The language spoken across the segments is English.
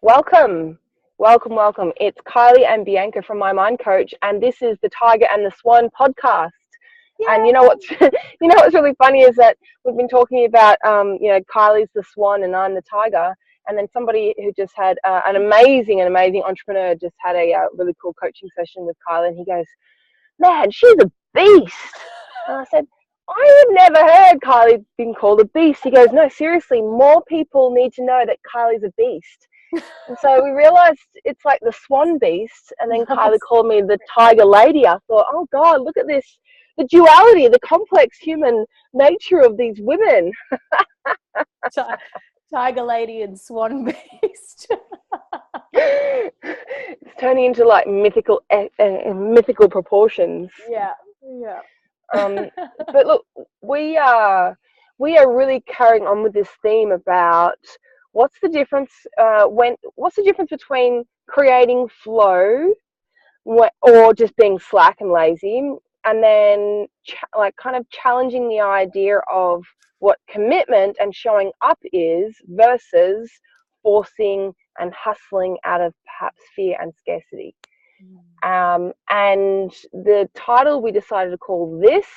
Welcome, welcome. It's Kylie and Bianca from My Mind Coach, and this is the Tiger and the Swan podcast. And Yeah. what's really funny is that we've been talking about, Kylie's the swan and I'm the tiger. And then somebody who just had an amazing entrepreneur just had a really cool coaching session with Kylie, and he goes, "Man, she's a beast." And I said, "I have never heard Kylie being called a beast." He goes, "No, seriously, more people need to know that Kylie's a beast." And so we realized it's like the swan beast, and then Kylie called me the tiger lady. I thought, oh God, look at this, the duality, the complex human nature of these women. Tiger lady and swan beast. It's turning into like mythical proportions. Yeah. But look, we are really carrying on with this theme about what's the difference between creating flow or just being slack and lazy, and then kind of challenging the idea of what commitment and showing up is versus forcing and hustling out of perhaps fear and scarcity. And the title we decided to call this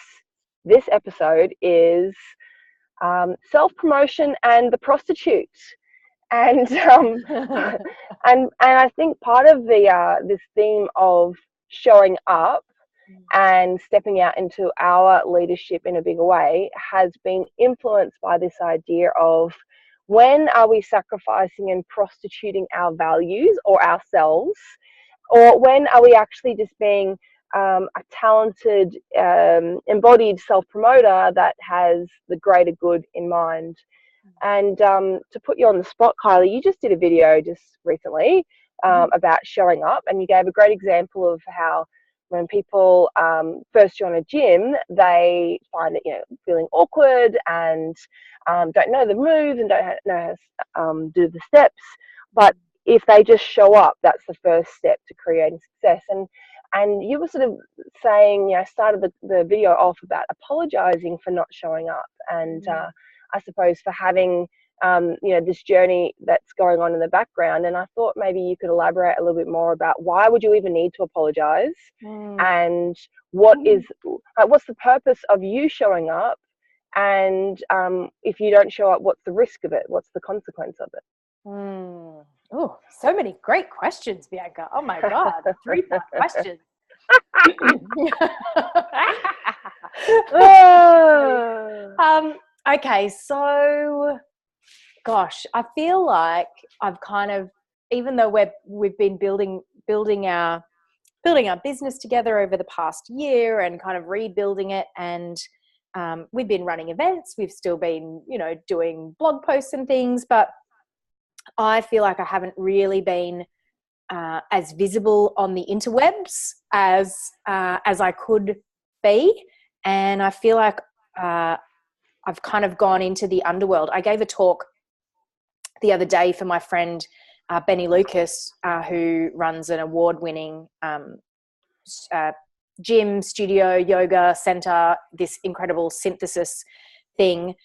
episode is self-promotion and the prostitute. And and I think part of this theme of showing up and stepping out into our leadership in a bigger way has been influenced by this idea of, when are we sacrificing and prostituting our values or ourselves, or when are we actually just being a talented, embodied self-promoter that has the greater good in mind. And to put you on the spot, Kylie, you just did a video just recently about showing up, and you gave a great example of how when people first join a gym, they find it, feeling awkward and don't know the moves and don't know how to do the steps. But if they just show up, that's the first step to creating success. And you were sort of saying, started the video off about apologizing for not showing up, and I suppose for having this journey that's going on in the background. And I thought maybe you could elaborate a little bit more about why would you even need to apologize, and what's the purpose of you showing up, and if you don't show up, what's the risk of it, what's the consequence of it? Oh, so many great questions, Bianca. Oh my God, 3-part questions. Okay, so gosh, I feel like I've kind of, even though we've been building our business together over the past year and kind of rebuilding it, and we've been running events, we've still been, doing blog posts and things, but I feel like I haven't really been as visible on the interwebs as I could be, and I feel like I've kind of gone into the underworld. I gave a talk the other day for my friend Benny Lucas, who runs an award-winning gym, studio, yoga center, this incredible synthesis thing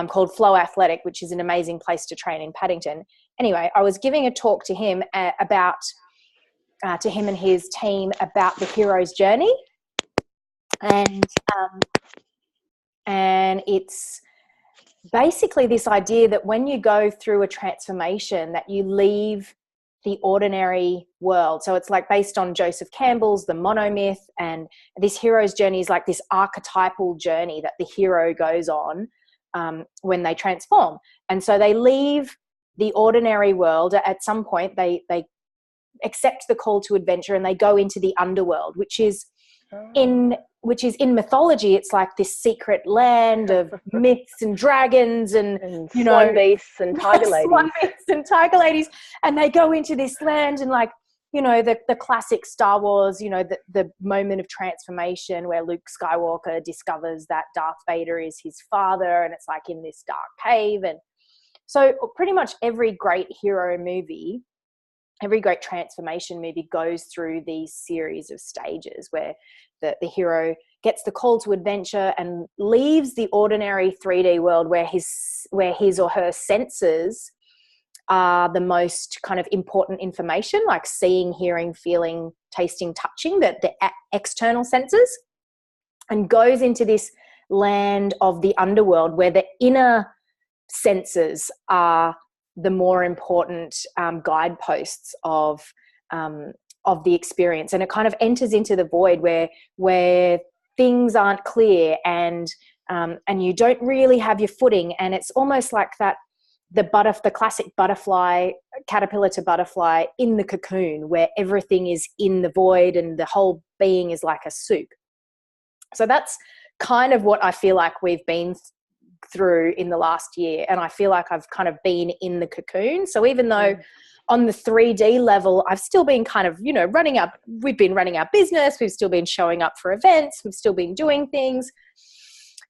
called Flow Athletic, which is an amazing place to train in Paddington. Anyway, I was giving a talk to him to him and his team about the hero's journey, and it's basically this idea that when you go through a transformation, that you leave the ordinary world. So it's like based on Joseph Campbell's The Monomyth, and this hero's journey is like this archetypal journey that the hero goes on when they transform. And so they leave the ordinary world. At some point they accept the call to adventure, and they go into the underworld, which is in mythology, it's like this secret land of myths and dragons and swan beasts and tiger ladies. Swan beasts and tiger ladies, and they go into this land, and the classic Star Wars, the moment of transformation where Luke Skywalker discovers that Darth Vader is his father, and it's like in this dark cave. And so pretty much every great hero movie, every great transformation movie goes through these series of stages where the hero gets the call to adventure and leaves the ordinary 3D world where his or her senses are the most kind of important information, like seeing, hearing, feeling, tasting, touching, the external senses, and goes into this land of the underworld where the inner senses are the more important guideposts of the experience. And it kind of enters into the void where things aren't clear, and you don't really have your footing. And it's almost like that, the classic butterfly, caterpillar to butterfly in the cocoon, where everything is in the void and the whole being is like a soup. So that's kind of what I feel like we've been through in the last year. And I feel like I've kind of been in the cocoon. So even though on the 3D level, I've still been kind of, we've been running our business, we've still been showing up for events, we've still been doing things.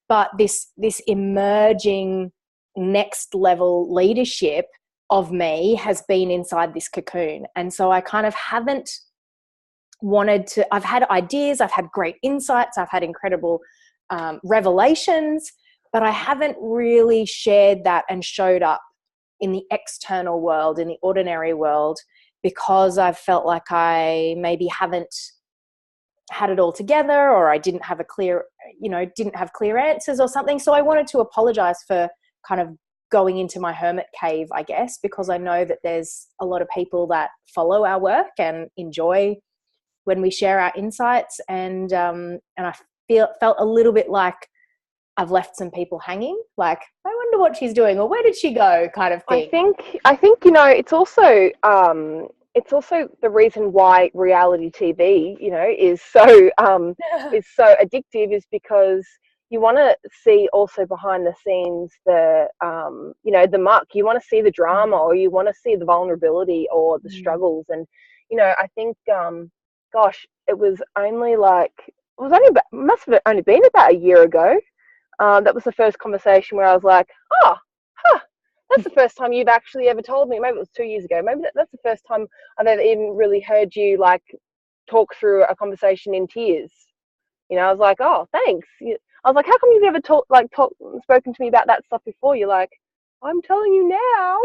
But this emerging next level leadership of me has been inside this cocoon. And so I kind of haven't wanted to, I've had ideas, I've had great insights, I've had incredible revelations, but I haven't really shared that and showed up in the external world, in the ordinary world, because I've felt like I maybe haven't had it all together, or I didn't have clear answers or something. So I wanted to apologize for kind of going into my hermit cave, I guess, because I know that there's a lot of people that follow our work and enjoy when we share our insights. And I felt a little bit like I've left some people hanging, like, I wonder what she's doing, or where did she go, kind of thing. I think it's also the reason why reality TV, is so addictive, is because you want to see also behind the scenes the muck. You want to see the drama, or you want to see the vulnerability or the struggles. And I think it must have only been about a year ago. That was the first conversation where I was like, that's the first time you've actually ever told me. Maybe it was 2 years ago. Maybe that's the first time I've ever even really heard you like talk through a conversation in tears. I was like, oh, thanks. I was like, how come you've never spoken to me about that stuff before? You're like, I'm telling you now.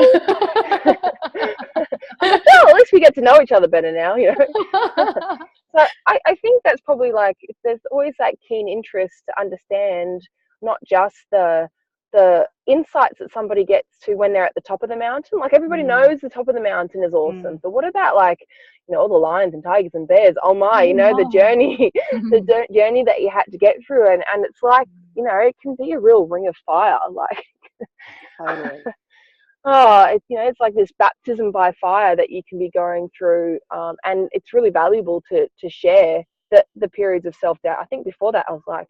I'm like, well, at least we get to know each other better now, So I think that's probably like, there's always that keen interest to understand not just the insights that somebody gets to when they're at the top of the mountain. Like, everybody knows the top of the mountain is awesome, but what about like all the lions and tigers and bears? Oh my, the journey, the journey that you had to get through, and it's like, it can be a real ring of fire, like. Totally. It's like this baptism by fire that you can be going through, and it's really valuable to share the periods of self-doubt. I think before that I was like,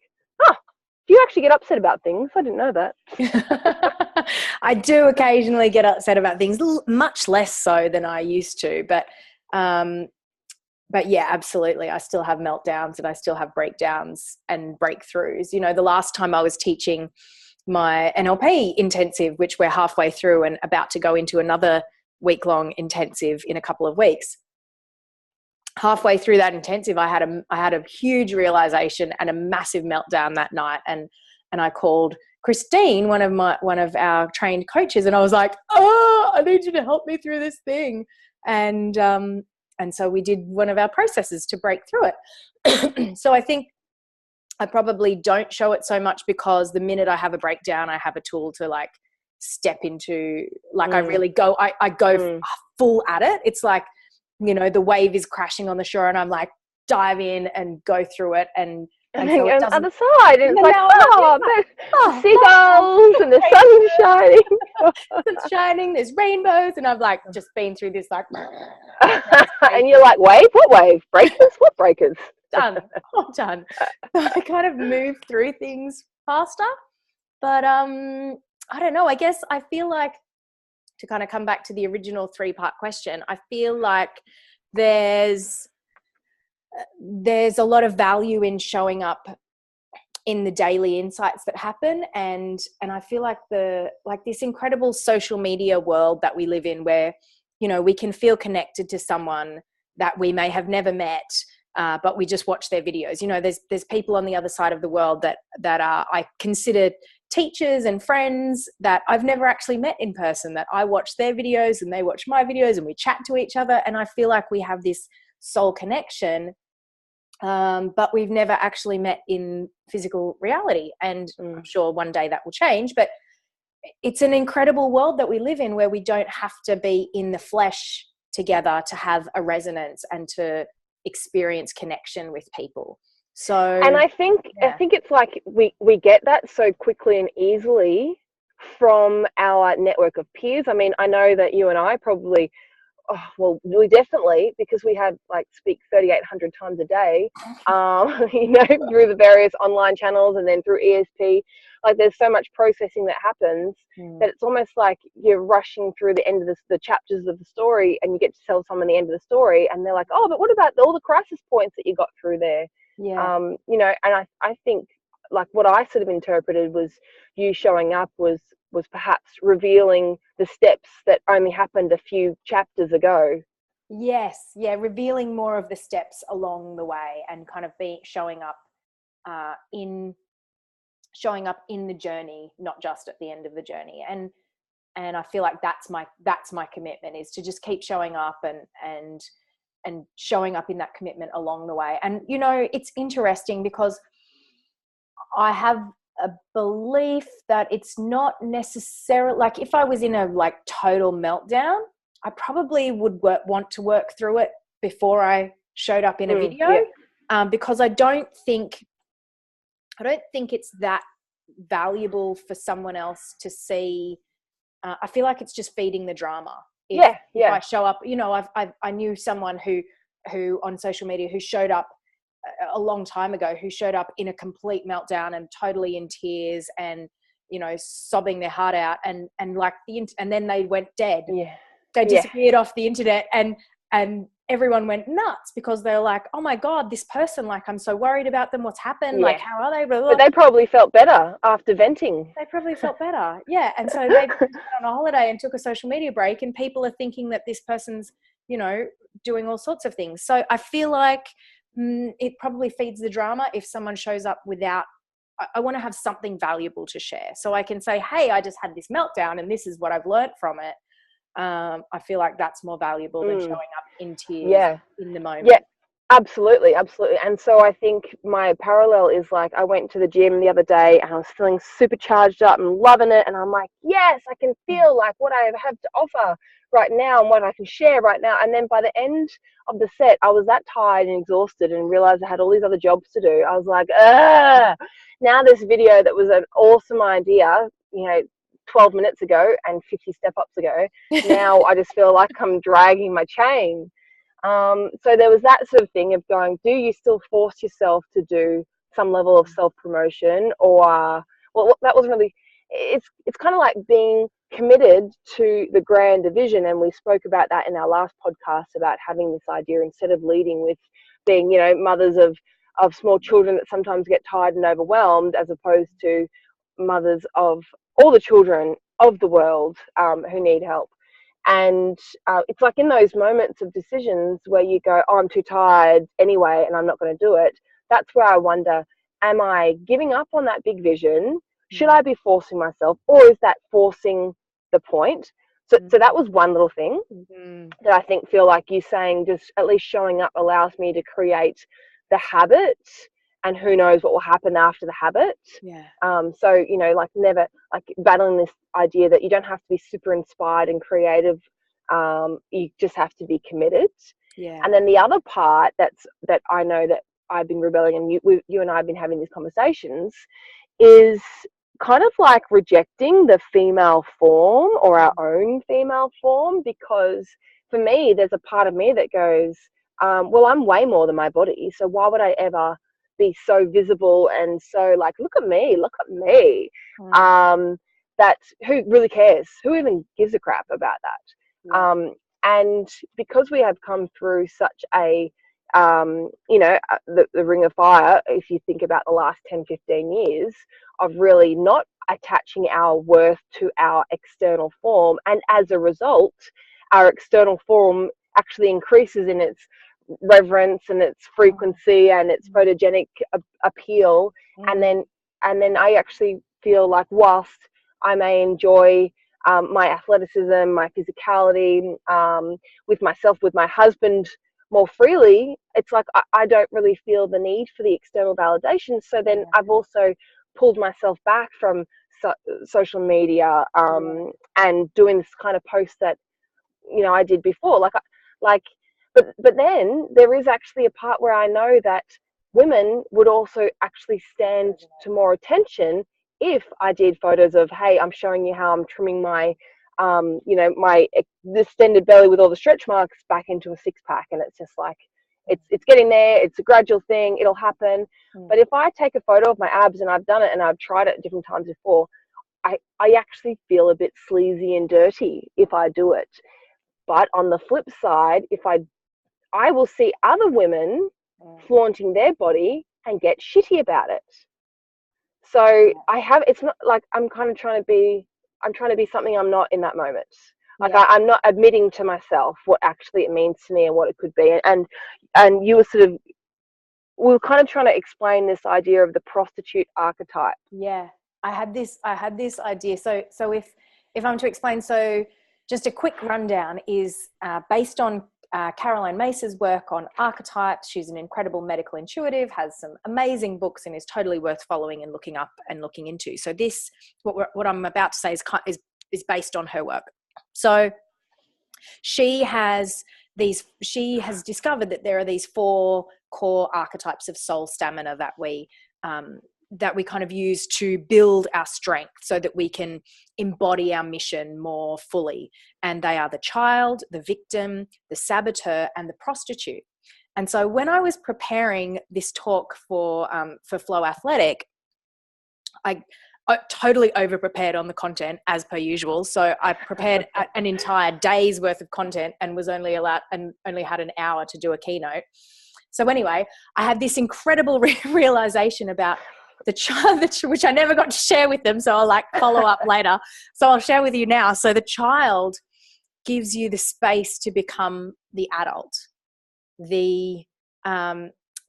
do you actually get upset about things? I didn't know that. I do occasionally get upset about things, much less so than I used to, but yeah, absolutely. I still have meltdowns, and I still have breakdowns and breakthroughs. The last time I was teaching my NLP intensive, which we're halfway through and about to go into another week-long intensive in a couple of weeks. Halfway through that intensive, I had a huge realization and a massive meltdown that night, and I called Christine, one of our trained coaches, and I was like, I need you to help me through this thing. And so we did one of our processes to break through it. So I think I probably don't show it so much, because the minute I have a breakdown, I have a tool to like step into, like I really go, I go full at it. It's like, the wave is crashing on the shore, and I'm like, dive in and go through it. And then so on the other side, and it's like, seagulls and the sun is shining. It's shining, there's rainbows, and I've like just been through this like. And you're like, wave? What wave? Breakers? What breakers? Done. All done. So I kind of move through things faster. But I don't know. I guess I feel like, to kind of come back to the original 3-part question, I feel like there's a lot of value in showing up in the daily insights that happen, and I feel like this incredible social media world that we live in, where we can feel connected to someone that we may have never met, but we just watch their videos. There's people on the other side of the world that are, I consider teachers and friends that I've never actually met in person, that I watch their videos and they watch my videos and we chat to each other. And I feel like we have this soul connection, but we've never actually met in physical reality. And I'm sure one day that will change, but it's an incredible world that we live in, where we don't have to be in the flesh together to have a resonance and to experience connection with people. So, and I think it's like we get that so quickly and easily from our network of peers. I mean, I know that you and I probably, we definitely, because we had like speak 3,800 times a day, through the various online channels and then through ESP. Like, there's so much processing that happens that it's almost like you're rushing through the end of the chapters of the story, and you get to tell someone the end of the story, and they're like, oh, but what about all the crisis points that you got through there? yeah. And I think, like, what I sort of interpreted was you showing up was perhaps revealing the steps that only happened a few chapters ago. Yes, yeah, revealing more of the steps along the way, and kind of showing up in the journey, not just at the end of the journey. And I feel like that's my commitment, is to just keep showing up and showing up in that commitment along the way. And it's interesting because I have a belief that it's not necessarily, like, if I was in a like total meltdown, I probably would want to work through it before I showed up in a video, because I don't think it's that valuable for someone else to see. I feel like it's just feeding the drama. If I show up, I knew someone who on social media who showed up a long time ago, who showed up in a complete meltdown and totally in tears and sobbing their heart out, and like and then they went dead. They disappeared off the internet, and everyone went nuts because they're like, oh my God, this person, like, I'm so worried about them, what's happened, like, how are they? Blah, blah. But they probably felt better after venting. They probably felt better. Yeah. And so they went on a holiday and took a social media break, and people are thinking that this person's doing all sorts of things. So I feel like it probably feeds the drama if someone shows up without, I want to have something valuable to share, so I can say, hey, I just had this meltdown and this is what I've learned from it. I feel like that's more valuable than showing up in tears in the moment. Yeah, absolutely. And so I think my parallel is, like, I went to the gym the other day and I was feeling super charged up and loving it, and I'm like, yes, I can feel like what I have to offer right now and what I can share right now. And then by the end of the set, I was that tired and exhausted and realized I had all these other jobs to do. I was like, now this video that was an awesome idea, 12 minutes ago and 50 step-ups ago, now I just feel like I'm dragging my chain. So there was that sort of thing of going, do you still force yourself to do some level of self-promotion, or that wasn't really, it's kind of like being committed to the grander vision. And we spoke about that in our last podcast, about having this idea, instead of leading with being mothers of small children that sometimes get tired and overwhelmed, as opposed to mothers of all the children of the world who need help. And it's like in those moments of decisions where you go, oh, I'm too tired anyway and I'm not going to do it. That's where I wonder, am I giving up on that big vision? Should I be forcing myself, or is that forcing the point? So that was one little thing that I think, feel like you saying, just at least showing up allows me to create the habit, and who knows what will happen after the habit. So like, never, like, battling this idea that you don't have to be super inspired and creative, you just have to be committed. And then the other part that I know that I've been rebelling, and you and I have been having these conversations, is kind of like rejecting the female form, or our own female form, because for me there's a part of me that goes, well, I'm way more than my body, so why would I ever be so visible and so like, look at me, that who really cares, who even gives a crap about that? And because we have come through such a the ring of fire, if you think about the last 10-15 years of really not attaching our worth to our external form, and as a result our external form actually increases in its reverence and its frequency and its photogenic appeal, and then I actually feel like whilst I may enjoy my athleticism, my physicality, with myself, with my husband more freely, it's like I don't really feel the need for the external validation. So then I've also pulled myself back from social media and doing this kind of post that, you know, I did before. But then there is actually a part where I know that women would also actually stand to more attention if I did photos of, hey, I'm showing you how I'm trimming my, you know, my distended belly with all the stretch marks back into a six pack. And it's just like, it's getting there. It's a gradual thing. It'll happen. But if I take a photo of my abs, and I've done it and I've tried it at different times before, I actually feel a bit sleazy and dirty if I do it. But on the flip side, if I will see other women flaunting their body and get shitty about it. So it's not like I'm trying to be something I'm not in that moment. Like I'm not admitting to myself what actually it means to me and what it could be. And you were we were kind of trying to explain this idea of the prostitute archetype. Yeah, I had this idea. So if I'm to explain, so just a quick rundown is based on Caroline Mace's work on archetypes. She's an incredible medical intuitive, has some amazing books, and is totally worth following and looking up and looking into. So this, what I'm about to say is based on her work. So she has discovered that there are these 4 core archetypes of soul stamina that we kind of use to build our strength so that we can embody our mission more fully. And they are the child, the victim, the saboteur, and the prostitute. And so when I was preparing this talk for Flow Athletic, I totally over-prepared on the content as per usual. So I prepared an entire day's worth of content and was only had an hour to do a keynote. So anyway, I had this incredible realization about the child, which I never got to share with them. So I'll follow up later. So I'll share with you now. So the child gives you the space to become the adult. The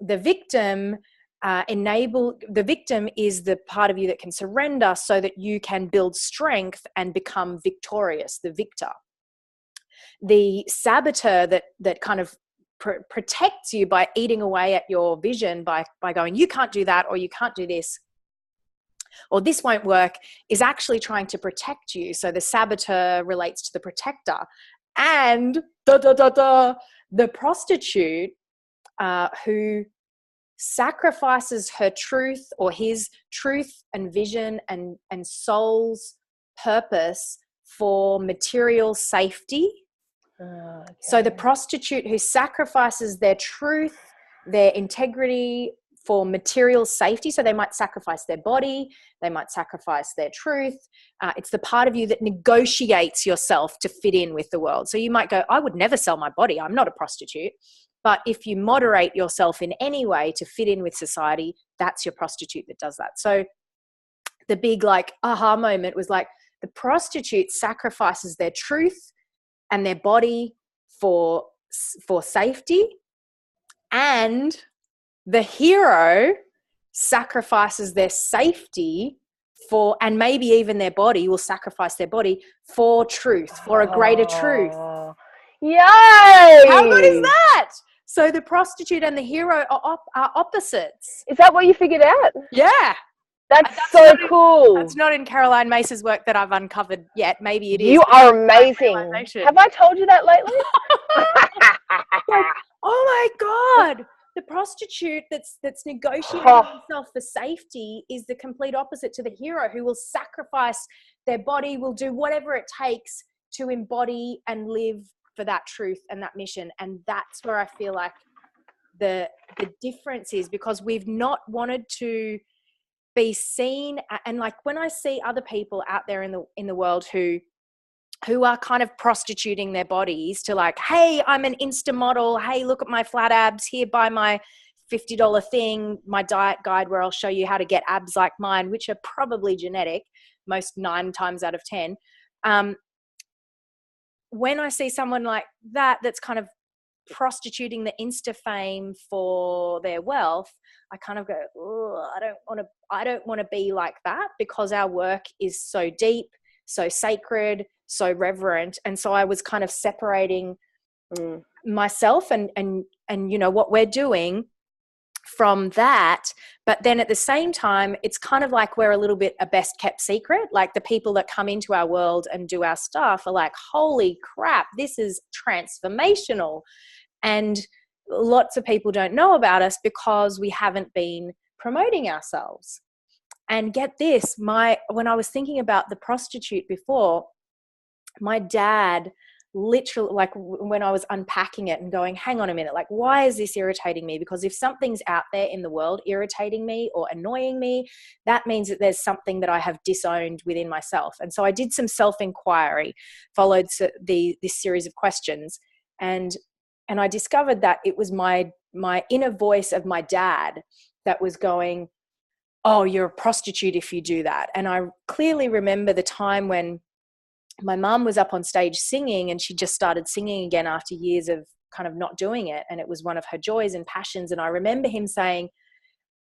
victim the victim is the part of you that can surrender so that you can build strength and become victorious, the victor. The saboteur that kind of protects you by eating away at your vision, by going, you can't do that, or you can't do this, or this won't work, is actually trying to protect you. So the saboteur relates to the protector. And the prostitute who sacrifices her truth, or his truth and vision and soul's purpose for material safety. Okay. So the prostitute who sacrifices their truth, their integrity for material safety, so they might sacrifice their body, they might sacrifice their truth. It's the part of you that negotiates yourself to fit in with the world. So you might go, I would never sell my body. I'm not a prostitute. But if you moderate yourself in any way to fit in with society, that's your prostitute that does that. So the big aha moment was the prostitute sacrifices their truth and their body for safety, and the hero sacrifices their safety and maybe even their body, will sacrifice their body for truth, for a greater truth. Yay! How good is that? So the prostitute and the hero are opposites. Is that what you figured out? Yeah. That's so cool. That's not in Caroline Mace's work that I've uncovered yet. Maybe it is. You are amazing. Have I told you that lately? Oh my God. The prostitute that's negotiating himself for safety is the complete opposite to the hero, who will sacrifice their body, will do whatever it takes to embody and live for that truth and that mission. And that's where I feel like the difference is, because we've not wanted to be seen. And when I see other people out there in the world who are kind of prostituting their bodies to hey, I'm an Insta model. Hey, look at my flat abs. Here, buy my $50 thing, my diet guide where I'll show you how to get abs like mine, which are probably genetic, most 9 times out of 10. When I see someone like that, that's kind of prostituting the Insta fame for their wealth, I kind of go, I don't want to be like that, because our work is so deep, so sacred, so reverent. And so I was kind of separating myself and you know, what we're doing from that. But then at the same time, it's kind of like we're a little bit a best kept secret. Like the people that come into our world and do our stuff are like, holy crap, this is transformational. And lots of people don't know about us because we haven't been promoting ourselves. And get this, when I was thinking about the Prostitute before, my dad literally, like when I was unpacking it and going, hang on a minute, like, why is this irritating me? Because if something's out there in the world irritating me or annoying me, that means that there's something that I have disowned within myself. And so I did some self-inquiry, followed this series of questions, and I discovered that it was my inner voice of my dad that was going, oh, you're a prostitute if you do that. And I clearly remember the time when my mum was up on stage singing, and she just started singing again after years of kind of not doing it. And it was one of her joys and passions. And I remember him saying,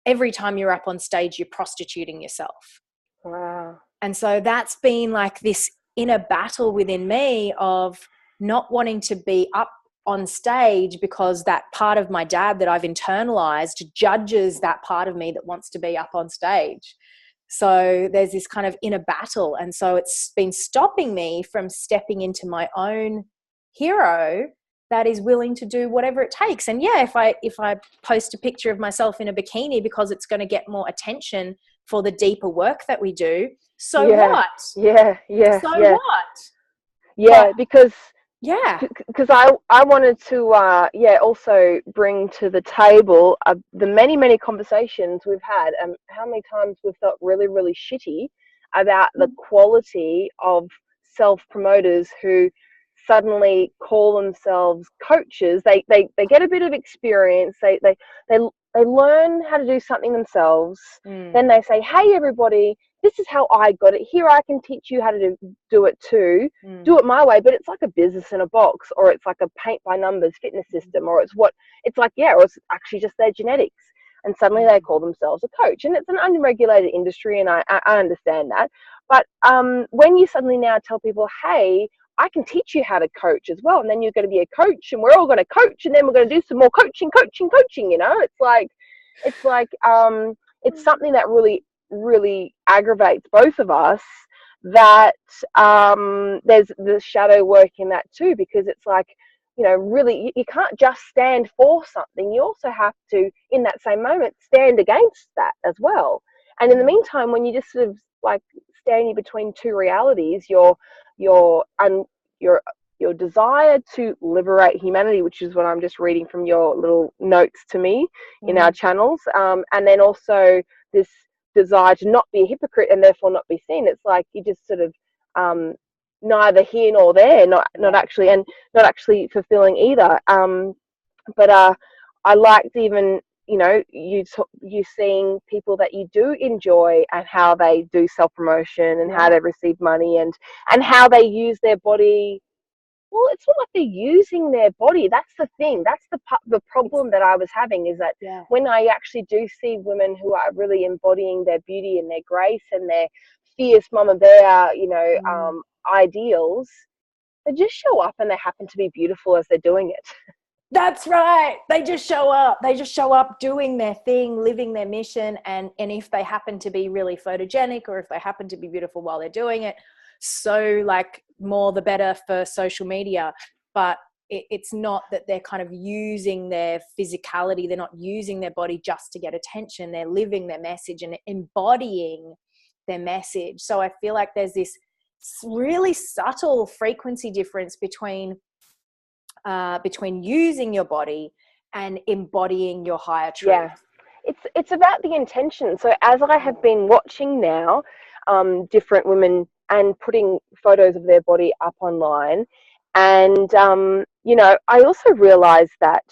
every time you're up on stage, you're prostituting yourself. Wow. And so that's been like this inner battle within me of not wanting to be up on stage, because that part of my dad that I've internalized judges that part of me that wants to be up on stage. So there's this kind of inner battle. And so it's been stopping me from stepping into my own hero that is willing to do whatever it takes. And yeah, if I post a picture of myself in a bikini because it's going to get more attention for the deeper work that we do, so what? Yeah. So what? Yeah, because I wanted to also bring to the table the many conversations we've had, and how many times we've felt really, really shitty about the quality of self-promoters who suddenly call themselves coaches. They get a bit of experience, they learn how to do something themselves, then they say, hey everybody, this is how I got it, here I can teach you how to do it too, do it my way. But it's like a business in a box, or it's like a paint by numbers fitness system, or it's actually just their genetics, and suddenly they call themselves a coach. And it's an unregulated industry, and I understand that. But when you suddenly now tell people, hey, I can teach you how to coach as well, and then you're going to be a coach, and we're all going to coach, and then we're going to do some more coaching, you know, it's something that really aggravates both of us, that there's the shadow work in that too, because it's like, you know, really you can't just stand for something, you also have to, in that same moment, stand against that as well. And in the meantime, when you just sort of like standing between two realities, your desire to liberate humanity, which is what I'm just reading from your little notes to me in our channels, and then also this desire to not be a hypocrite and therefore not be seen. It's like you just sort of neither here nor there, not actually fulfilling either. But I liked even, you know, you seeing people that you do enjoy and how they do self-promotion and how they receive money and how they use their body. Well, it's not like they're using their body. That's the thing. That's the problem that I was having, is that when I actually do see women who are really embodying their beauty and their grace and their fierce mama bear, you know, ideals, they just show up and they happen to be beautiful as they're doing it. That's right. They just show up. They just show up doing their thing, living their mission. And if they happen to be really photogenic, or if they happen to be beautiful while they're doing it, so like more the better for social media. But it's not that they're kind of using their physicality. They're not using their body just to get attention. They're living their message and embodying their message. So I feel like there's this really subtle frequency difference between using your body and embodying your higher truth. Yeah, it's about the intention. So as I have been watching now, different women and putting photos of their body up online, and you know, I also realized that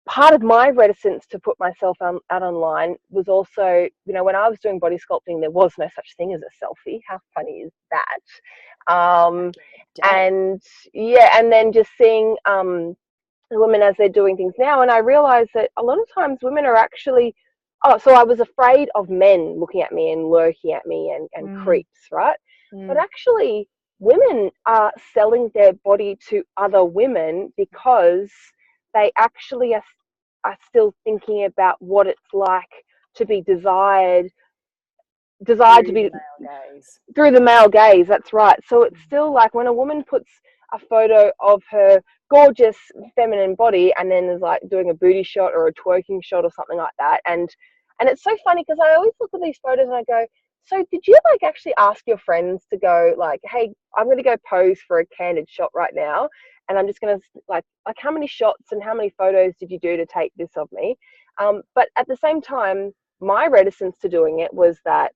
part of my reticence to put myself out online was also, you know, when I was doing body sculpting, there was no such thing as a selfie. How funny is that? And then just seeing women as they're doing things now. And I realized that a lot of times women are actually, so I was afraid of men looking at me and lurking at me and creeps, right? But actually women are selling their body to other women because they actually are still thinking about what it's like to be desired to be through the male gaze. That's right. So it's still like when a woman puts a photo of her gorgeous feminine body and then is like doing a booty shot or a twerking shot or something like that, and it's so funny because I always look at these photos and I go, so did you like actually ask your friends to go like, hey, I'm going to go pose for a candid shot right now, and I'm just going to like how many shots and how many photos did you do to take this of me? But at the same time, my reticence to doing it was that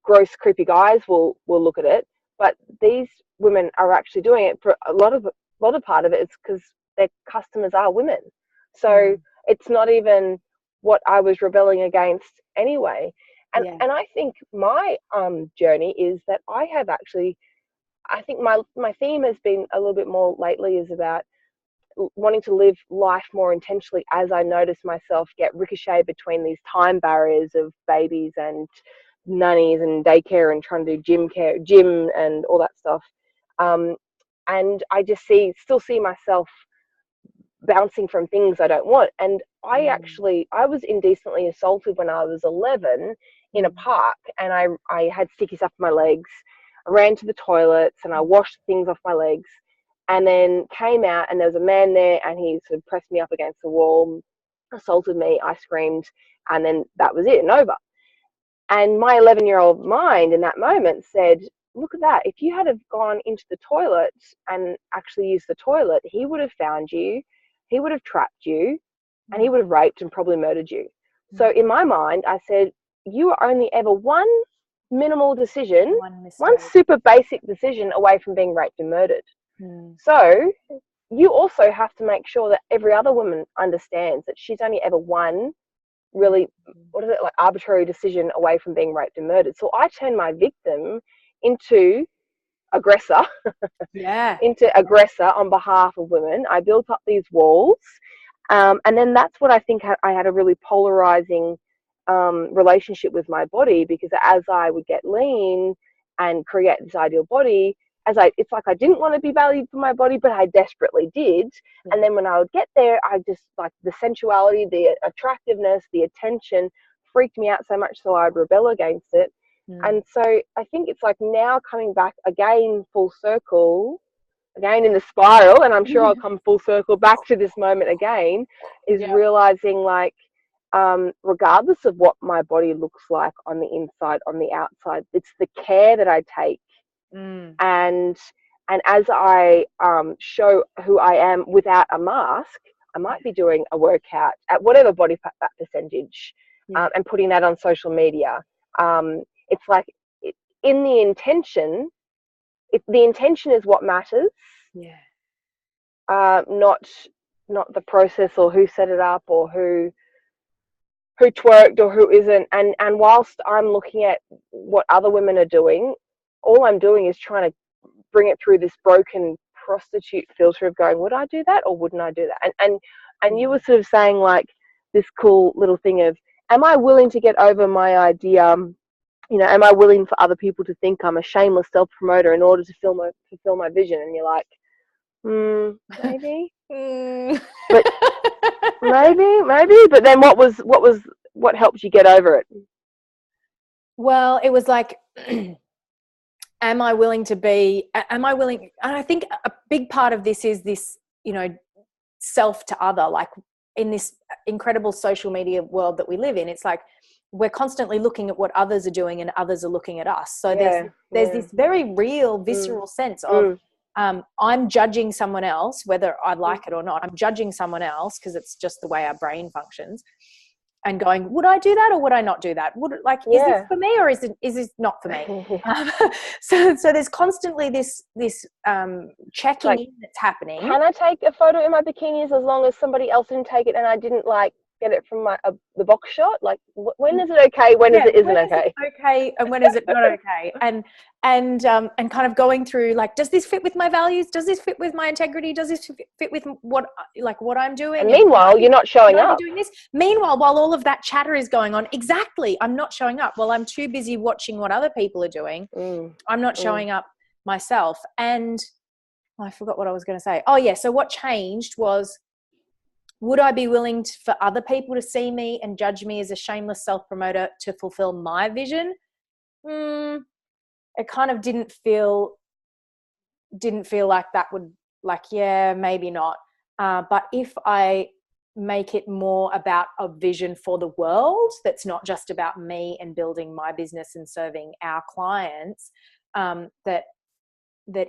gross, creepy guys will look at it, but these women are actually doing it for a lot of part of it. It's because their customers are women, so it's not even what I was rebelling against anyway. And I think my journey is that I think my theme has been a little bit more lately is about wanting to live life more intentionally as I notice myself get ricocheted between these time barriers of babies and nannies and daycare and trying to do gym and all that stuff. And I just still see myself bouncing from things I don't want. And I was indecently assaulted when I was 11 in a park, and I had sticky stuff on my legs. I ran to the toilets and I washed things off my legs, and then came out and there was a man there and he sort of pressed me up against the wall, assaulted me, I screamed, and then that was it and over. And my 11-year-old mind in that moment said, look at that, if you had have gone into the toilet and actually used the toilet, he would have found you, he would have trapped you, and he would have raped and probably murdered you. So in my mind, I said, you are only ever one minimal decision, one super basic decision away from being raped and murdered. So you also have to make sure that every other woman understands that she's only ever one really, arbitrary decision away from being raped and murdered. So I turned my victim into aggressor, into aggressor on behalf of women. I built up these walls, and then that's what I think I had a really polarizing relationship with my body, because as I would get lean and create this ideal body, it's like I didn't want to be valued for my body, but I desperately did. And then when I would get there, I just like the sensuality, the attractiveness, the attention freaked me out so much, so I'd rebel against it. And so I think it's like now coming back again, full circle, again in the spiral, and I'm sure I'll come full circle back to this moment again, is realizing like, regardless of what my body looks like on the inside, on the outside, it's the care that I take. And as I show who I am without a mask, I might be doing a workout at whatever body fat percentage, and putting that on social media. It's like in the intention, the intention is what matters. Not the process or who set it up or who twerked or who isn't. And whilst I'm looking at what other women are doing, all I'm doing is trying to bring it through this broken prostitute filter of going, would I do that or wouldn't I do that? And you were sort of saying like this cool little thing of, am I willing to get over my idea, am I willing for other people to think I'm a shameless self-promoter in order to fulfill my vision? And you're like, maybe. But maybe. But then what helped you get over it? Well, it was like, am I willing? And I think a big part of this is this, self to other, like in this incredible social media world that we live in, it's like we're constantly looking at what others are doing and others are looking at us. So there's this very real, visceral sense of, I'm judging someone else, whether I like it or not. I'm judging someone else because it's just the way our brain functions, and going, would I do that or would I not do that? Is this for me or is this not for me? So there's constantly this checking in that's happening. Can I take a photo in my bikinis as long as somebody else didn't take it and I didn't like get it from the box shot? Like, when is it okay? When is it isn't okay? Okay, and when is it not okay? And kind of going through, like, does this fit with my values? Does this fit with my integrity? Does this fit with what I'm doing? And meanwhile, you're not showing up. Doing this. Meanwhile, while all of that chatter is going on, exactly, I'm not showing up. Well, I'm too busy watching what other people are doing. I'm not showing up myself. And I forgot what I was going to say. Oh yeah. So what changed was, would I be willing for other people to see me and judge me as a shameless self-promoter to fulfill my vision? It kind of didn't feel like that would, like, yeah, maybe not. But if I make it more about a vision for the world, that's not just about me and building my business and serving our clients, that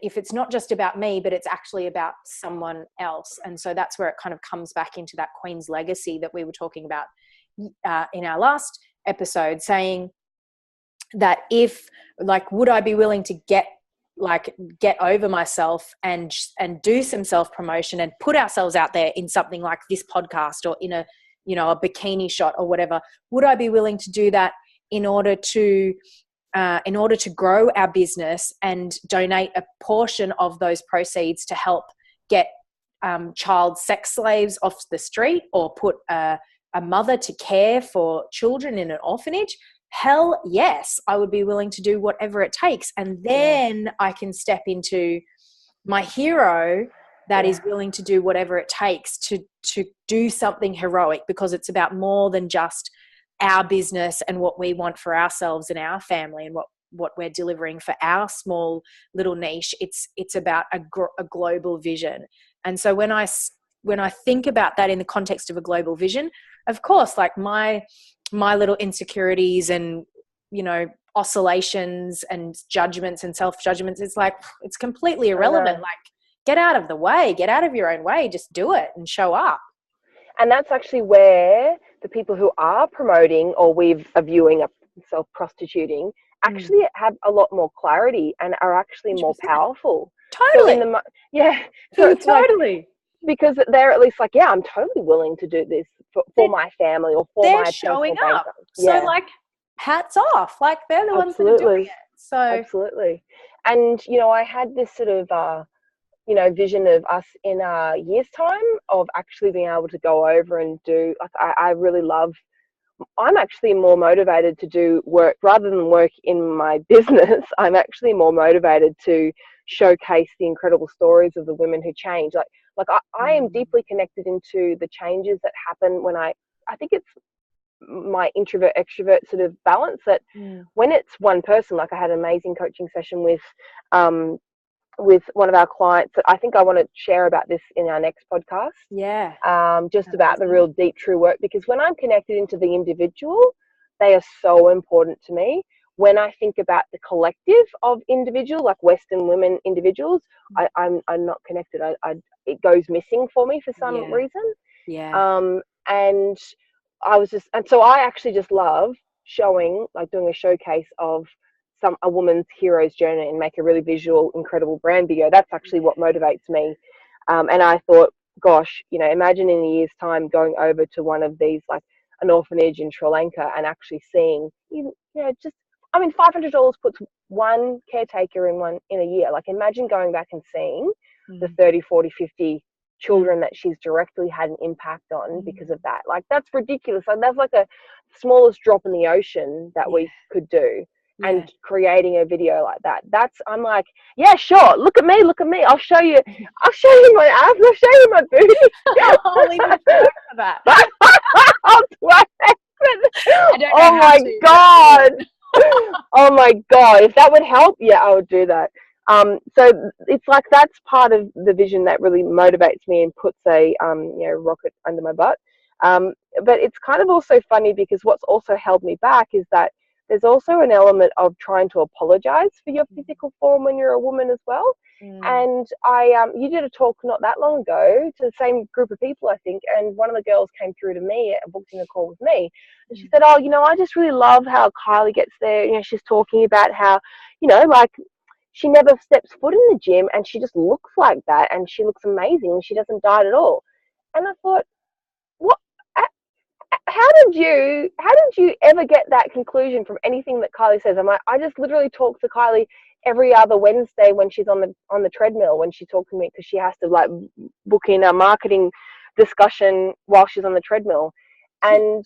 if it's not just about me, but it's actually about someone else. And so that's where it kind of comes back into that Queen's legacy that we were talking about in our last episode, saying that if, like, would I be willing to get over myself and do some self-promotion and put ourselves out there in something like this podcast or in a bikini shot or whatever? Would I be willing to do that in order to grow our business and donate a portion of those proceeds to help get child sex slaves off the street, or put a mother to care for children in an orphanage? Hell yes, I would be willing to do whatever it takes. And then I can step into my hero that is willing to do whatever it takes to do something heroic, because it's about more than just our business and what we want for ourselves and our family and what we're delivering for our small little niche. It's about a global vision. And so when I think about that in the context of a global vision, of course, like my little insecurities and, oscillations and judgments and self-judgments, it's like, it's completely irrelevant. Like, get out of the way, get out of your own way, just do it and show up. And that's actually where the people who are promoting or are viewing a self-prostituting actually have a lot more clarity and are actually 100%. More powerful. Totally. So it's totally. Like, because they're at least like, yeah, I'm totally willing to do this for my family or for my personal bank. They're showing up. So like, hats off. Like, they're the ones that are doing it. So absolutely. And, I had this sort of, vision of us in a year's time of actually being able to go over and do, like, I really love, I'm actually more motivated to do work rather than work in my business. I'm actually more motivated to showcase the incredible stories of the women who change. Like I am deeply connected into the changes that happen when I think it's my introvert extrovert sort of balance, that when it's one person, like I had an amazing coaching session with one of our clients that I think I want to share about this in our next podcast. Yeah. Just about the real deep true work, because when I'm connected into the individual, they are so important to me. When I think about the collective of individual, like Western women individuals, I'm not connected. It goes missing for me for some reason. Yeah. And so I actually just love showing, like doing a showcase of a woman's hero's journey and make a really visual, incredible brand video. That's actually what motivates me. And I thought, gosh, imagine in a year's time going over to one of these, like an orphanage in Sri Lanka, and actually seeing, $500 puts one caretaker in a year. Like, imagine going back and seeing the 30, 40, 50 children that she's directly had an impact on because of that. Like, that's ridiculous. Like, that's like a smallest drop in the ocean that we could do. And creating a video like that, I'm like, yeah, sure, look at me, I'll show you my abs, I'll show you my booty. I'll even twerk for that. I'll twerk. Oh my god. Oh my god, if that would help, I would do that. So it's like, that's part of the vision that really motivates me and puts a rocket under my butt. But it's kind of also funny, because what's also held me back is that there's also an element of trying to apologize for your physical form when you're a woman as well. And you did a talk not that long ago to the same group of people, I think, and one of the girls came through to me, booked in a call with me, and she said, I just really love how Kylie gets there. She's talking about how, like, she never steps foot in the gym and she just looks like that, and she looks amazing and she doesn't diet at all. And I thought, what? how did you ever get that conclusion from anything that Kylie says? I just literally talk to Kylie every other Wednesday when she's on the treadmill, when she talks to me, because she has to like book in a marketing discussion while she's on the treadmill. And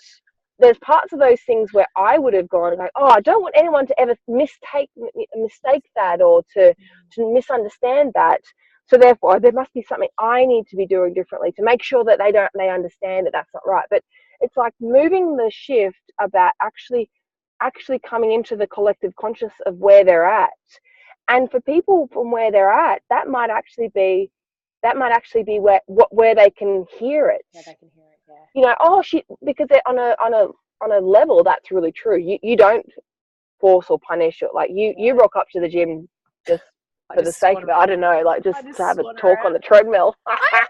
there's parts of those things where I would have gone like, oh, I don't want anyone to ever mistake that, or to misunderstand that. So therefore, there must be something I need to be doing differently to make sure that they understand that that's not right. But it's like moving the shift about actually coming into the collective conscious of where they're at. And for people from where they're at, that might actually be where they can hear it. Yeah, they can hear it. Yeah. You know, because they're on a level that's really true. You don't force or punish, or like you rock up to the gym just for the sake of it. I don't know, like just to have a talk on the treadmill. I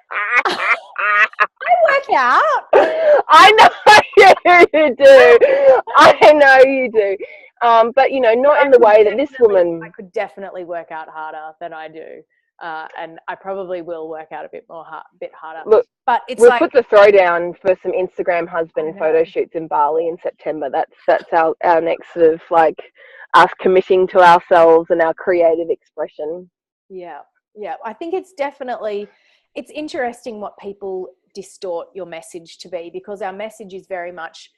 work out. I know you do. I know you do. But not in the way that this woman. I could definitely work out harder than I do. And I probably will work out a bit harder. Look, but it's we'll put the throwdown for some Instagram husband photo shoots in Bali in September. That's our next sort of like us committing to ourselves and our creative expression. Yeah. I think it's interesting what people distort your message to be, because our message is very much,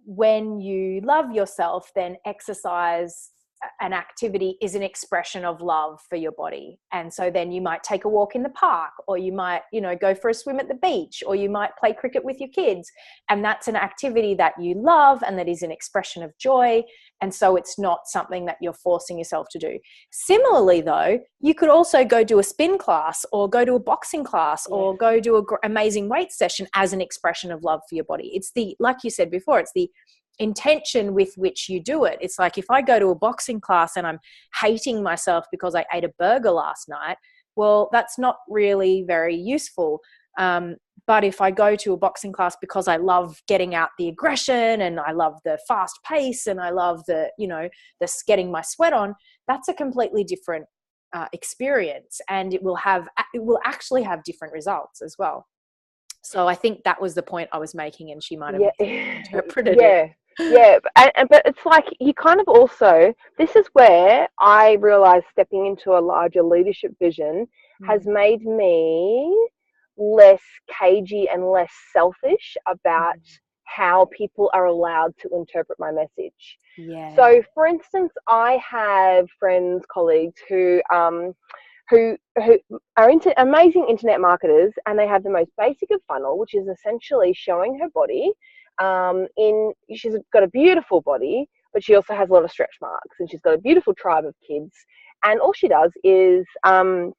when you love yourself, then exercise an activity is an expression of love for your body. And so then you might take a walk in the park, or you might, go for a swim at the beach, or you might play cricket with your kids. And that's an activity that you love and that is an expression of joy. And so it's not something that you're forcing yourself to do. Similarly, though, you could also go do a spin class, or go to a boxing class, or go do an amazing weight session as an expression of love for your body. It's like you said before, it's the intention with which you do it. It's like, if I go to a boxing class and I'm hating myself because I ate a burger last night, well, that's not really very useful. But if I go to a boxing class because I love getting out the aggression, and I love the fast pace, and I love the getting my sweat on, that's a completely different experience, and it will actually have different results as well. So I think that was the point I was making, and she might have interpreted it. Yeah, but it's like you kind of also, this is where I realized stepping into a larger leadership vision has made me less cagey and less selfish about how people are allowed to interpret my message. Yeah. So, for instance, I have friends, colleagues who are amazing internet marketers, and they have the most basic of funnel, which is essentially showing her body. She's got a beautiful body, but she also has a lot of stretch marks, and she's got a beautiful tribe of kids. And all she does is, you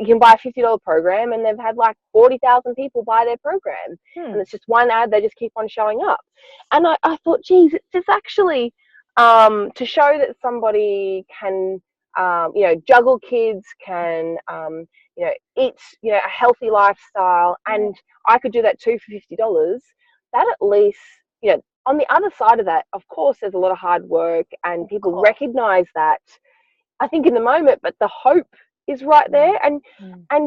can buy a $50 program, and they've had like 40,000 people buy their program. And it's just one ad, they just keep on showing up. And I thought, geez, it's just actually to show that somebody can, juggle kids, can, eat, a healthy lifestyle. And I could do that too for $50. That at least, on the other side of that, of course, there's a lot of hard work, and people recognize that, I think, in the moment, but the hope is right there. And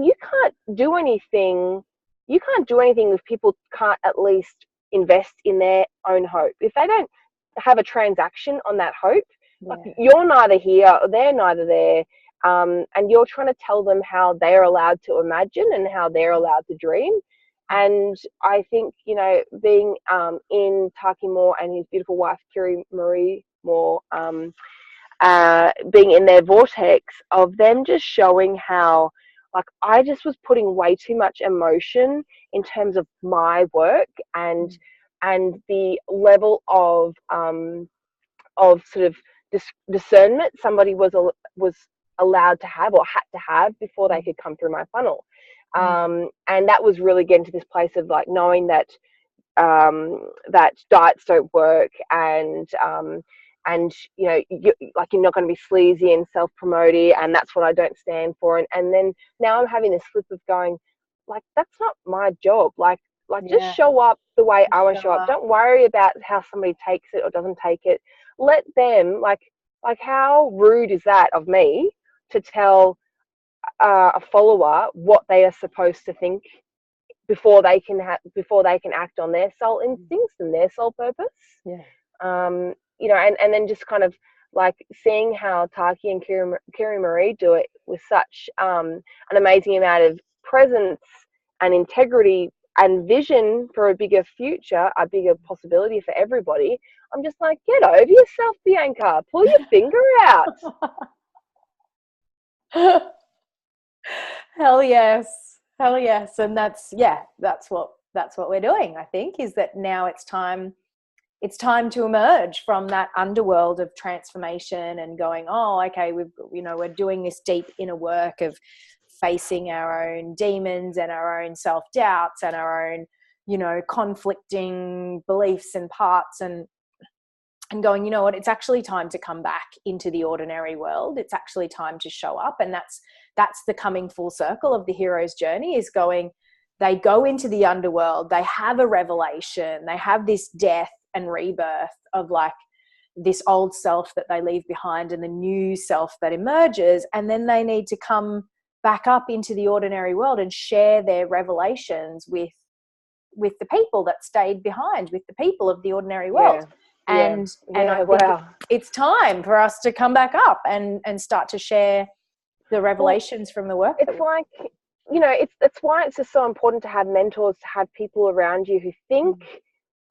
you can't do anything if people can't at least invest in their own hope. If they don't have a transaction on that hope, like, you're neither here or they're neither there, and you're trying to tell them how they're allowed to imagine and how they're allowed to dream. And I think, being in Taki Moore and his beautiful wife, Kiri Marie Moore, being in their vortex of them just showing how, like, I just was putting way too much emotion in terms of my work, and the level of sort of discernment somebody was allowed to have or had to have before they could come through my funnel. And that was really getting to this place of like knowing that that diets don't work, and you're not going to be sleazy and self-promoting, and that's what I don't stand for. And then now I'm having this flip of going, like, that's not my job. Like just show up the way I want to show up. Don't worry about how somebody takes it or doesn't take it. Let them, like how rude is that of me to tell a follower what they are supposed to think before they can act on their soul instincts and their soul purpose. Yeah. You know, and then just kind of like seeing how Taki and Kiri Marie do it with such an amazing amount of presence and integrity and vision for a bigger future, a bigger possibility for everybody. I'm just like, get over yourself, Bianca. Pull your finger out. Hell yes. Hell yes. And that's what we're doing, I think, is that now it's time to emerge from that underworld of transformation and going, oh, okay, we're doing this deep inner work of facing our own demons and our own self-doubts and our own, conflicting beliefs and parts, and going, you know what, it's actually time to come back into the ordinary world. It's actually time to show up. And that's the coming full circle of the hero's journey, is going, they go into the underworld, they have a revelation, they have this death and rebirth of like this old self that they leave behind and the new self that emerges. And then they need to come back up into the ordinary world and share their revelations with the people that stayed behind, with the people of the ordinary world. And I think it's time for us to come back up and start to share the revelations from the work. It's like, it's why it's just so important to have mentors, to have people around you who think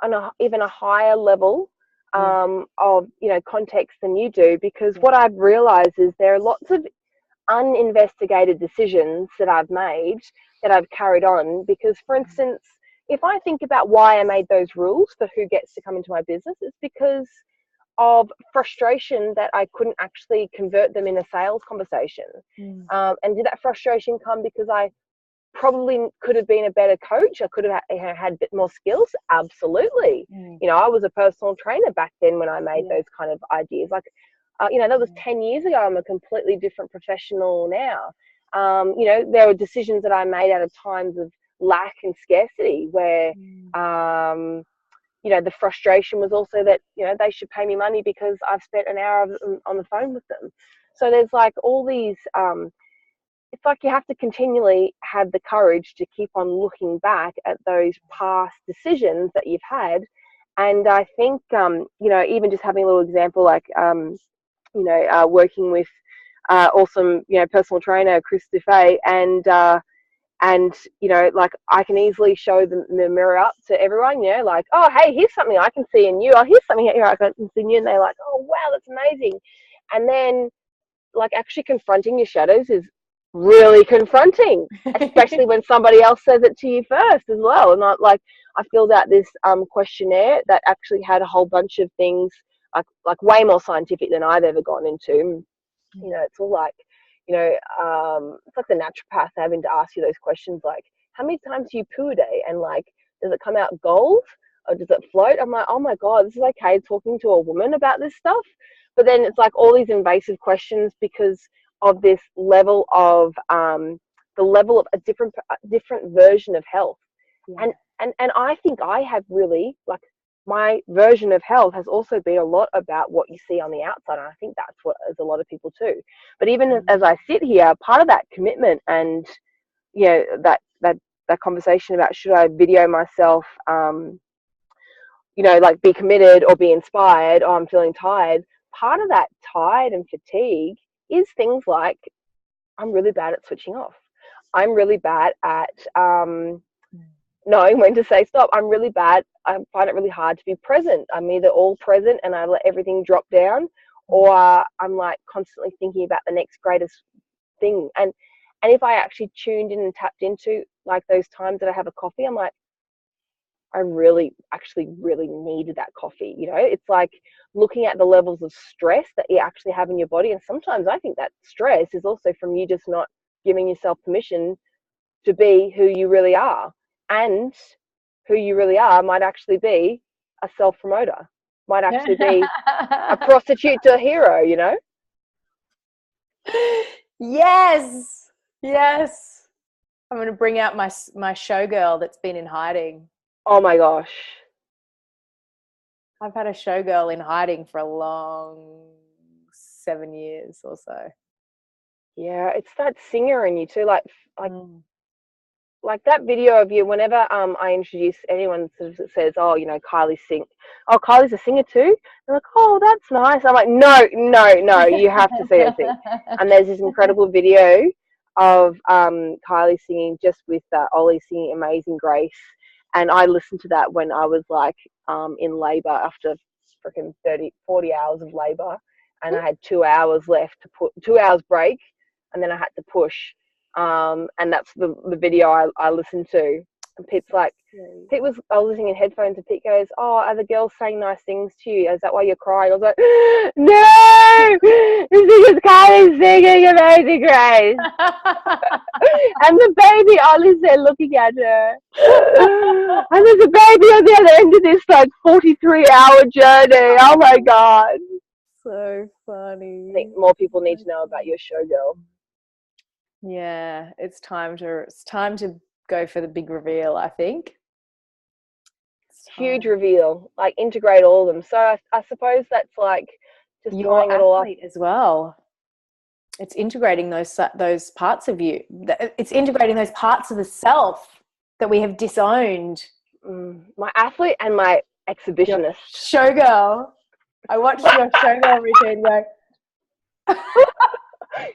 on even a higher level of, context than you do. Because what I've realized is there are lots of uninvestigated decisions that I've made that I've carried on. Because, for instance, if I think about why I made those rules for who gets to come into my business, it's because of frustration that I couldn't actually convert them in a sales conversation. And did that frustration come because I probably could have been a better coach? I could have had a bit more skills. Absolutely. I was a personal trainer back then when I made those kind of ideas. Like, that was 10 years ago. I'm a completely different professional now. There were decisions that I made out of times of lack and scarcity where, the frustration was also that, they should pay me money because I've spent an hour on the phone with them. So there's like all these, it's like you have to continually have the courage to keep on looking back at those past decisions that you've had. And I think, even just having a little example, like, working with awesome, personal trainer, Chris Dufay, and like I can easily show the mirror up to everyone, like, oh, hey, here's something I can see in you. Oh, here's something here I can see in you. And they're like, oh, wow, that's amazing. And then, like, actually confronting your shadows is really confronting, especially when somebody else says it to you first as well. And like I filled out this questionnaire that actually had a whole bunch of things, like way more scientific than I've ever gone into. It's all like, it's like the naturopath having to ask you those questions, like, how many times do you poo a day? And like, does it come out gold or does it float? I'm like, oh my God, this is okay talking to a woman about this stuff. But then it's like all these invasive questions because of this level of the level of a different version of health. And I think I have really, like, my version of health has also been a lot about what you see on the outside. And I think that's what is a lot of people too. But even as I sit here, part of that commitment and, that conversation about should I video myself, like be committed or be inspired, or I'm feeling tired. Part of that tired and fatigue is things like I'm really bad at switching off. I'm really bad at knowing when to say stop. I'm really bad. I find it really hard to be present. I'm either all present and I let everything drop down, or I'm like constantly thinking about the next greatest thing. And if I actually tuned in and tapped into like those times that I have a coffee, I'm like, I really needed that coffee. It's like looking at the levels of stress that you actually have in your body. And sometimes I think that stress is also from you just not giving yourself permission to be who you really are. And who you really are might actually be a self-promoter, might actually be a prostitute to a hero, Yes. I'm going to bring out my showgirl that's been in hiding. Oh my gosh. I've had a showgirl in hiding for a long 7 years or so. Yeah, it's that singer in you too. Like like that video of you, whenever I introduce anyone sort of says, oh, you know, Kylie's a singer too. They're like, oh, that's nice. I'm like, no, you have to see it sing. And there's this incredible video of Kylie singing just with Ollie singing Amazing Grace. And I listened to that when I was like in labour after freaking 40 hours of labour. And I had 2 hours left to put 2 hours break. And then I had to push. And that's the video I listened to. And Pete's like, I was listening in headphones, and Pete goes, oh, are the girls saying nice things to you? Is that why you're crying? I was like, no! This is Kylie singing Amazing Grace. And the baby Ollie's there looking at her. And there's a baby on the other end of this like 43-hour journey. Oh my God. So funny. I think more people need to know about your show, girl. Yeah, it's time to go for the big reveal, I think. Huge reveal, like integrate all of them. So I suppose that's like just tying it all up as well. It's integrating those parts of you. It's integrating those parts of the self that we have disowned. My athlete and my exhibitionist. Showgirl. I watched your showgirl routine go.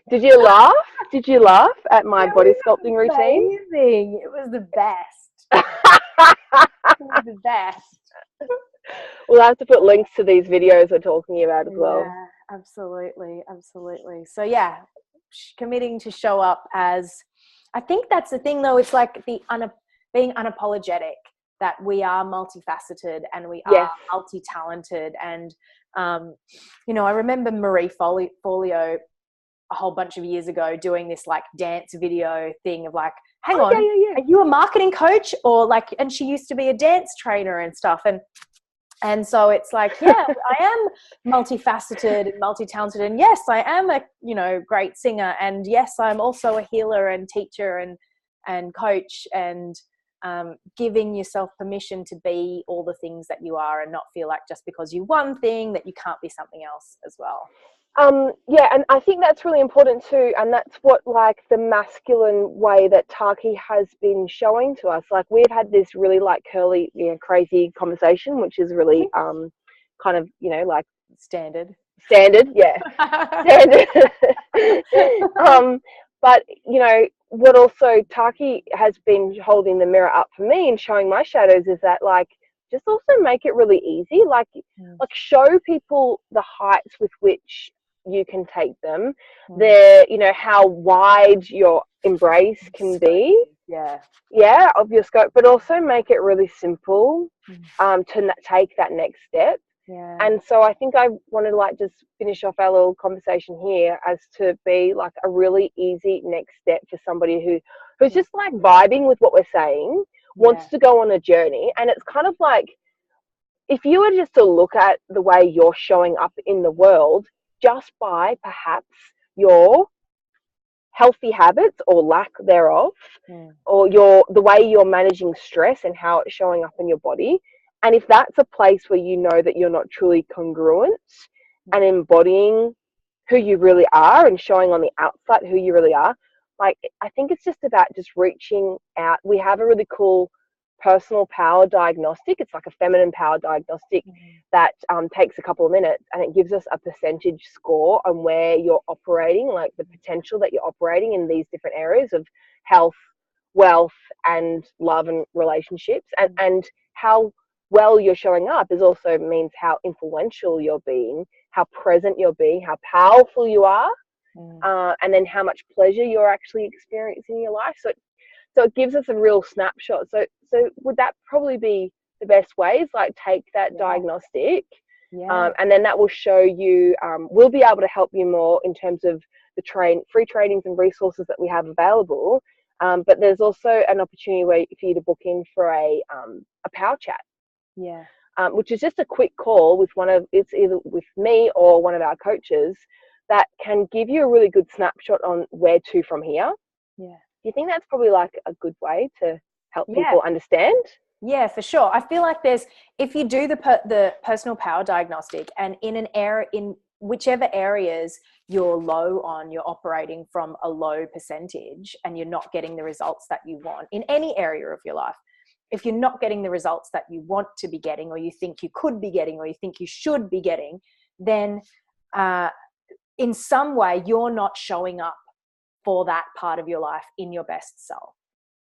Did you laugh? Did you laugh at my body sculpting routine? Amazing. It was the best. It was the best. We'll have to put links to these videos we're talking about as well. Yeah, absolutely. So yeah, committing to show up as, I think that's the thing though, it's like being unapologetic that we are multifaceted and we are multi-talented. And, you know, I remember Marie Folio a whole bunch of years ago doing this like dance video thing of like, hang on, are you a marketing coach? Or like, and she used to be a dance trainer and stuff. And so it's like, yeah, I am multifaceted and multi-talented. And yes, I am a, you know, great singer. And yes, I'm also a healer and teacher and coach, and giving yourself permission to be all the things that you are and not feel like just because you're one thing that you can't be something else as well. Yeah, and I think that's really important too, and that's what like the masculine way that Taki has been showing to us. Like we've had this really like curly, you know, crazy conversation, which is really kind of, you know, like standard, yeah. Standard. But you know what also Taki has been holding the mirror up for me and showing my shadows is that like just also make it really easy, like show people the heights with which you can take them, you know, how wide your embrace can be, of your scope, but also make it really simple to take that next step. And so I think I wanted to like just finish off our little conversation here as to be like a really easy next step for somebody who's just like vibing with what we're saying, wants to go on a journey. And it's kind of like, if you were just to look at the way you're showing up in the world, just by perhaps your healthy habits or lack thereof, or the way you're managing stress and how it's showing up in your body. And if that's a place where you know that you're not truly congruent and embodying who you really are and showing on the outside who you really are, like I think it's just about just reaching out. We have a really cool personal power diagnostic. It's like a feminine power diagnostic that takes a couple of minutes, and it gives us a percentage score on where you're operating, like the potential that you're operating in these different areas of health, wealth, and love and relationships. And how well you're showing up is also means how influential you're being, how present you're being, how powerful you are, and then how much pleasure you're actually experiencing in your life. So it gives us a real snapshot. So would that probably be the best way, is like take that diagnostic, and then that will show you, we'll be able to help you more in terms of the free trainings and resources that we have available. But there's also an opportunity for you to book in for a power chat. Which is just a quick call with it's either with me or one of our coaches that can give you a really good snapshot on where to from here. Do you think that's probably like a good way to help people understand? Yeah, for sure. I feel like if you do the personal power diagnostic, and in whichever areas you're low on, you're operating from a low percentage, and you're not getting the results that you want in any area of your life. If you're not getting the results that you want to be getting, or you think you could be getting, or you think you should be getting, then in some way you're not showing up for that part of your life in your best self.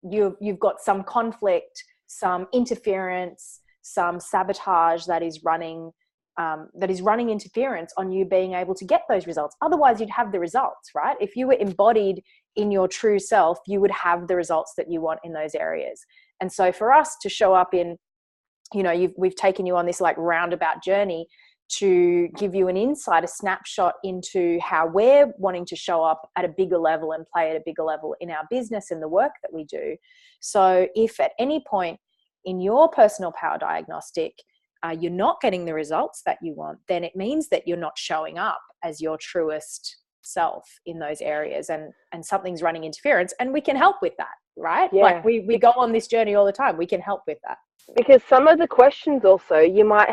You've got some conflict, some interference, some sabotage that is running interference on you being able to get those results. Otherwise, you'd have the results, right? If you were embodied in your true self, you would have the results that you want in those areas. And so for us to show up in, we've taken you on this like roundabout journey to give you an insight, a snapshot into how we're wanting to show up at a bigger level and play at a bigger level in our business and the work that we do. So if at any point in your personal power diagnostic, you're not getting the results that you want, then it means that you're not showing up as your truest self in those areas, and something's running interference, and we can help with that, right? Yeah. Like we go on this journey all the time. We can help with that. Because some of the questions also, you might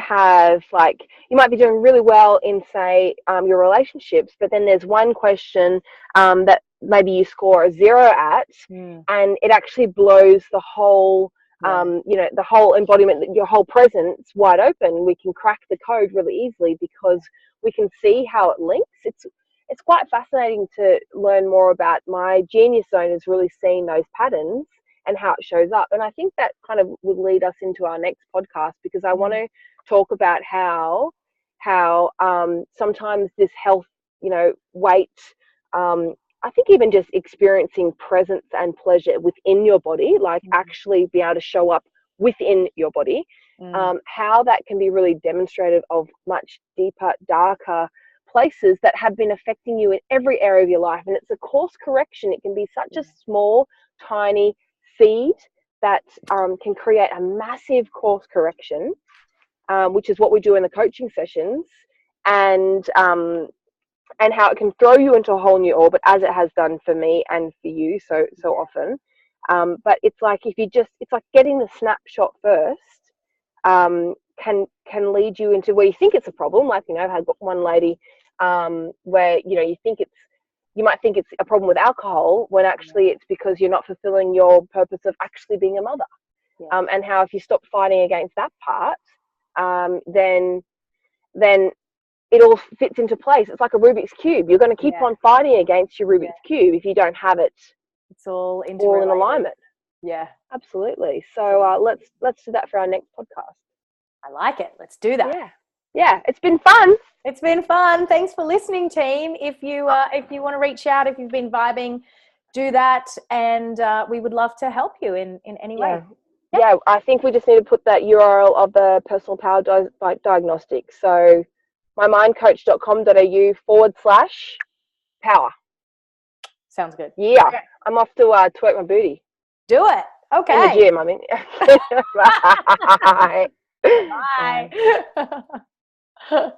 be doing really well in, say, your relationships, but then there's one question that maybe you score a 0 at, and it actually blows the whole, the whole embodiment, your whole presence wide open. We can crack the code really easily because we can see how it links. It's quite fascinating to learn more about. My genius zone is really seeing those patterns and how it shows up. And I think that kind of would lead us into our next podcast, because I want to talk about how sometimes this health, weight, I think even just experiencing presence and pleasure within your body, like actually be able to show up within your body, how that can be really demonstrative of much deeper, darker places that have been affecting you in every area of your life. And it's a course correction. It can be such a small, tiny seed that can create a massive course correction, which is what we do in the coaching sessions, and how it can throw you into a whole new orbit, as it has done for me and for you so often. But it's like it's like getting the snapshot first can lead you into where you think it's a problem. Like, I've had one lady where you might think it's a problem with alcohol, when actually it's because you're not fulfilling your purpose of actually being a mother. And how if you stop fighting against that part, then it all fits into place. It's like a Rubik's Cube. You're going to keep on fighting against your Rubik's Cube if you don't have it. It's all in alignment. Yeah, absolutely. So let's do that for our next podcast. I like it. Let's do that. Yeah, it's been fun. It's been fun. Thanks for listening, team. If you want to reach out, if you've been vibing, do that, and we would love to help you in any way. Yeah, I think we just need to put that URL of the personal power diagnostic. So mymindcoach.com.au/power. Sounds good. Yeah, okay. I'm off to twerk my booty. Do it. Okay. In the gym, I mean. Bye. Bye.